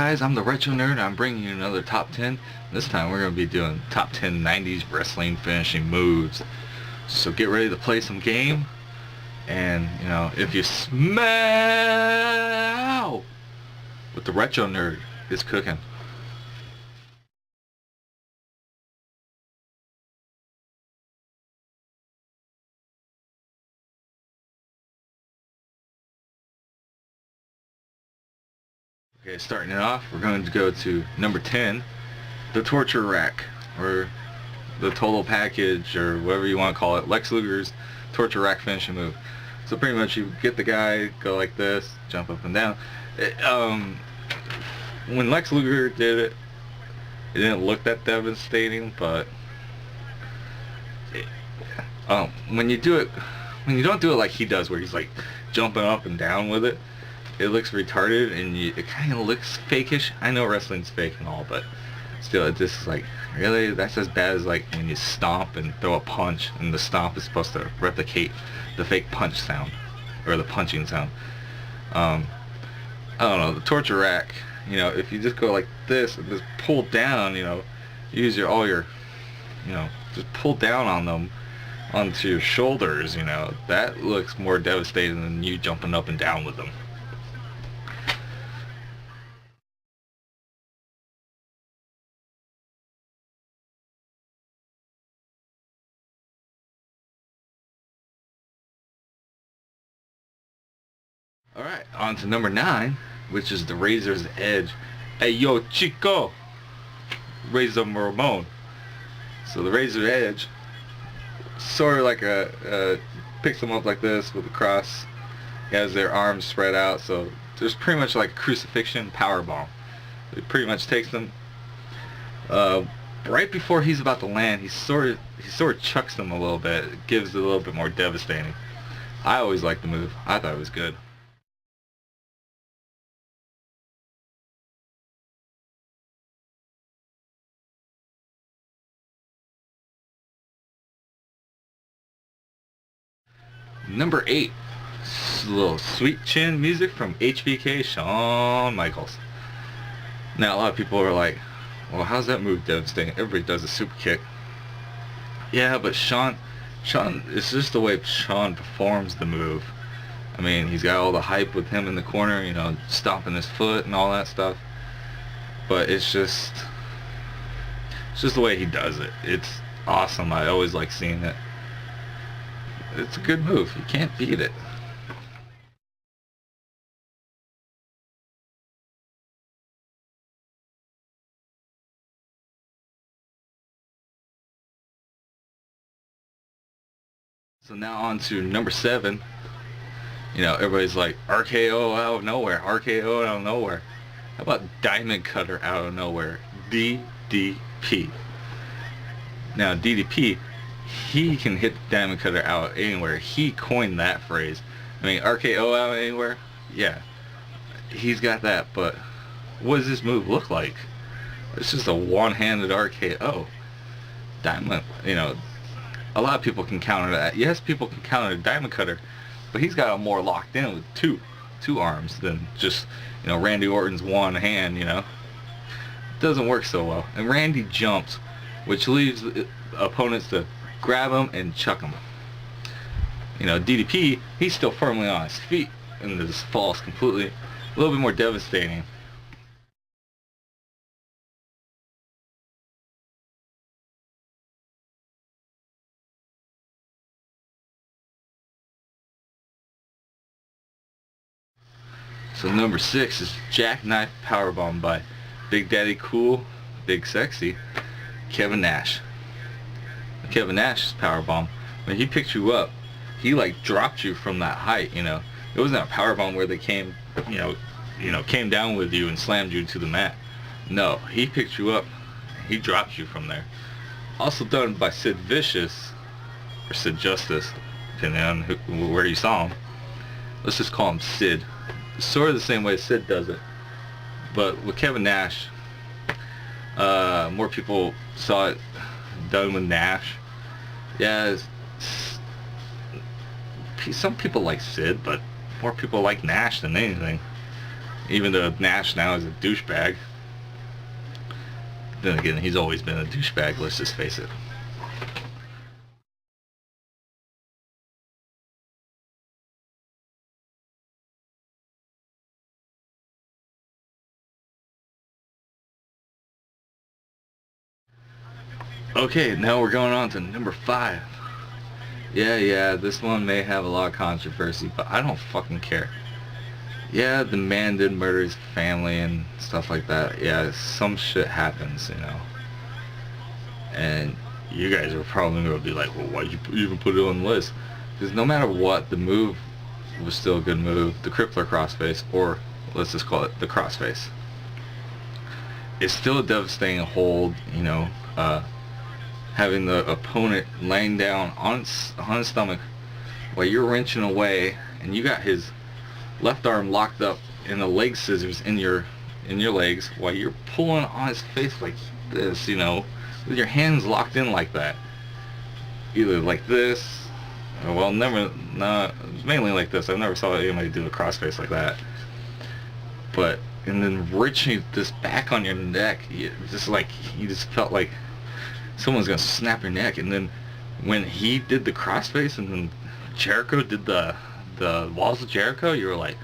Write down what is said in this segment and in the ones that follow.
guys, I'm the Retro Nerd and I'm bringing you another top 10. This time we're going to be doing top 10 90s wrestling finishing moves. So get ready to play some game. And, you know, if you smell what the Retro Nerd is cooking. Okay, starting it off, we're going to go to number 10, the Torture Rack, or the Total Package, or whatever you want to call it, Lex Luger's Torture Rack finishing move. So pretty much you get the guy, go like this, jump up and down. When Lex Luger did it, it didn't look that devastating, but when you don't do it like he does, where he's like jumping up and down with it, it looks retarded and it kind of looks fakish. I know wrestling's fake and all, but still, it just like, really, that's as bad as like when you stomp and throw a punch, and the stomp is supposed to replicate the fake punch sound or the punching sound. I don't know, the Torture Rack, you know, if you just go like this and just pull down, you know, use all your, you know, just pull down on them onto your shoulders, you know, that looks more devastating than you jumping up and down with them. Alright, on to number 9, which is the Razor's Edge. Hey yo chico! Razor Ramon. So the Razor's Edge, sort of like picks them up like this with a cross. He has their arms spread out, so there's pretty much like a crucifixion powerbomb. It pretty much takes them, right before he's about to land, he sort of chucks them a little bit. It gives it a little bit more devastating. I always liked the move. I thought it was good. Number 8, a little sweet chin music from HBK Shawn Michaels. Now a lot of people are like, well, how's that move devastating? Everybody does a super kick. Yeah, but Shawn, it's just the way Shawn performs the move. I mean, he's got all the hype with him in the corner, you know, stomping his foot and all that stuff. But it's just the way he does it. It's awesome. I always like seeing it. It's a good move. You can't beat it. So now on to number 7. You know, everybody's like, RKO out of nowhere, RKO out of nowhere. How about Diamond Cutter out of nowhere? DDP. Now DDP, he can hit the Diamond Cutter out anywhere. He coined that phrase. I mean, RKO out anywhere? Yeah. He's got that, but what does this move look like? It's just a one-handed RKO. Diamond, you know, a lot of people can counter that. Yes, people can counter the Diamond Cutter, but he's got it more locked in with two arms than just, you know, Randy Orton's one hand, you know. It doesn't work so well. And Randy jumps, which leaves opponents to grab him and chuck him. You know, DDP, he's still firmly on his feet and just falls completely. A little bit more devastating. So number 6 is Jackknife Powerbomb by Big Daddy Cool, Big Sexy, Kevin Nash. Kevin Nash's powerbomb, when he picked you up, he like dropped you from that height, you know. It wasn't a powerbomb where they came, came down with you and slammed you to the mat. No, he picked you up, he dropped you from there. Also done by Sid Vicious, or Sid Justice, depending on where you saw him. Let's just call him Sid. Sort of the same way Sid does it, but with Kevin Nash, more people saw it done with Nash. Yeah, some people like Sid, but more people like Nash than anything. Even though Nash now is a douchebag. Then again, he's always been a douchebag, let's just face it. Okay, now we're going on to number 5. Yeah, this one may have a lot of controversy, but I don't fucking care. Yeah, the man did murder his family and stuff like that. Yeah, some shit happens, you know. And you guys are probably going to be like, well, why'd you even put it on the list? Because no matter what, the move was still a good move. The crippler crossface, or let's just call it the crossface. It's still a devastating hold, you know, having the opponent laying down on his stomach while you're wrenching away, and you got his left arm locked up in the leg scissors in your legs while you're pulling on his face like this, you know, with your hands locked in like that. Either like this, or, well, mainly like this. I never saw anybody do a crossface like that. But, and then wrenching this back on your neck, you just felt like someone's gonna snap your neck. And then when he did the crossface and then Jericho did the Walls of Jericho, you were like,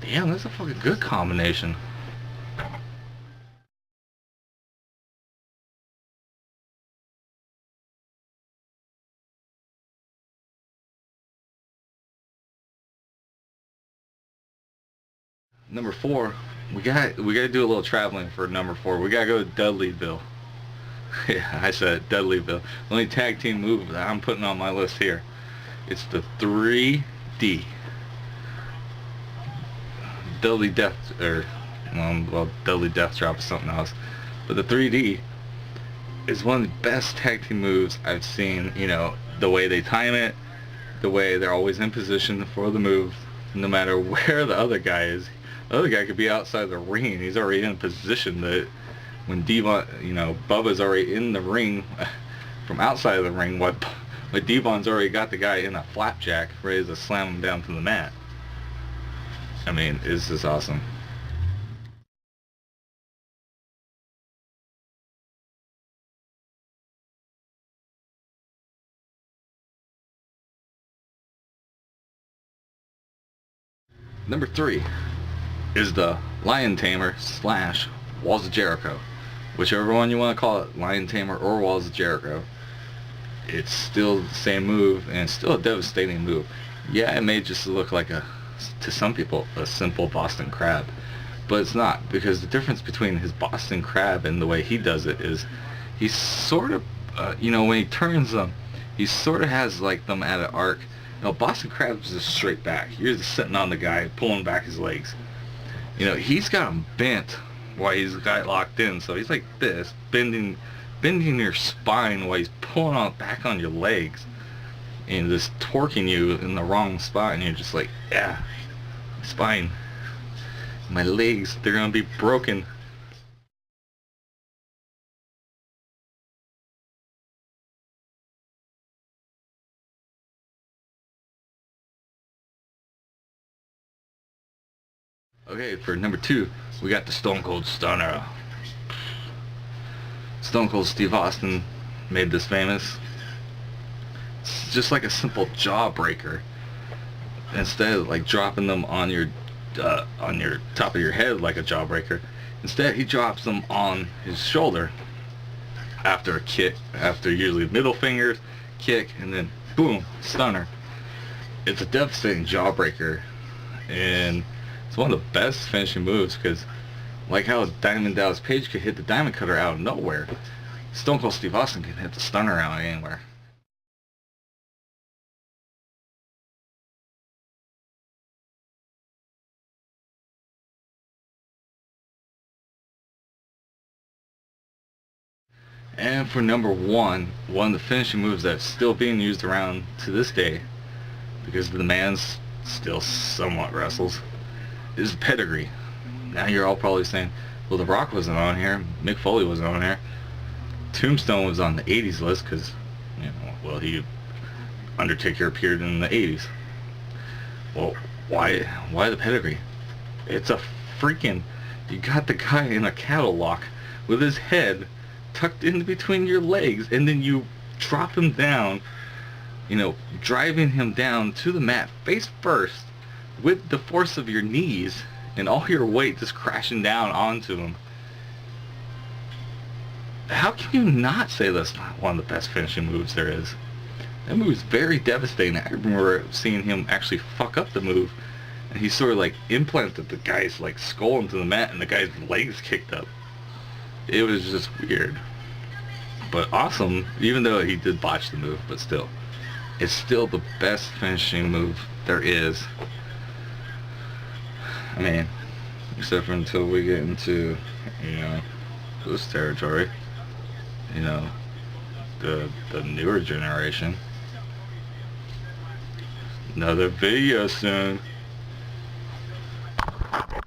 damn, that's a fucking good combination. Number 4, we gotta do a little traveling for number 4. We gotta go to Dudleyville. Yeah, I said Dudleyville. The only tag team move that I'm putting on my list here. It's the 3D. Dudley Death, or well, Dudley Death Drop is something else. But the 3D is one of the best tag team moves I've seen. You know, the way they time it, the way they're always in position for the move, no matter where the other guy is. The other guy could be outside the ring, and he's already in position that when Devon, you know, Bubba's already in the ring from outside of the ring, but Devon's already got the guy in a flapjack ready to slam him down to the mat. I mean, it's just awesome. Number 3 is the Lion Tamer / Walls of Jericho. Whichever one you want to call it, Lion Tamer or Walls of Jericho. It's still the same move, and it's still a devastating move. Yeah, it may just look like to some people, a simple Boston Crab. But it's not, because the difference between his Boston Crab and the way he does it is he's sort of, you know, when he turns them, he sort of has like them at an arc. You know, Boston Crab's just straight back. You're just sitting on the guy, pulling back his legs. You know, he's got him bent while he's got locked in, so he's like this, bending your spine while he's pulling back on your legs and just torquing you in the wrong spot, and you're just like, yeah, spine, my legs, they're gonna be broken. Okay, for number 2, we got the Stone Cold Stunner. Stone Cold Steve Austin made this famous. It's just like a simple jawbreaker. Instead of like dropping them on your top of your head like a jawbreaker, instead he drops them on his shoulder after a kick, after usually middle fingers, kick, and then boom, stunner. It's a devastating jawbreaker, and it's one of the best finishing moves, because like how Diamond Dallas Page could hit the Diamond Cutter out of nowhere, Stone Cold Steve Austin can hit the stunner out of anywhere. And for number 1, one of the finishing moves that's still being used around to this day, because the man's still somewhat wrestles, is pedigree. Now you're all probably saying, well, The Rock wasn't on here, Mick Foley wasn't on here, Tombstone was on the 80s list because, you know, well, Undertaker appeared in the 80s. Well, why the pedigree? It's a freaking, you got the guy in a cattle lock with his head tucked in between your legs, and then you drop him down, you know, driving him down to the mat face first with the force of your knees and all your weight just crashing down onto him. How can you not say that's not one of the best finishing moves there is? That move is very devastating. I remember seeing him actually fuck up the move, and he sort of like implanted the guy's like skull into the mat, and the guy's legs kicked up. It was just weird, but awesome. Even though he did botch the move, but still, it's still the best finishing move there is. I mean, except for until we get into, you know, this territory. You know, the newer generation. Another video soon.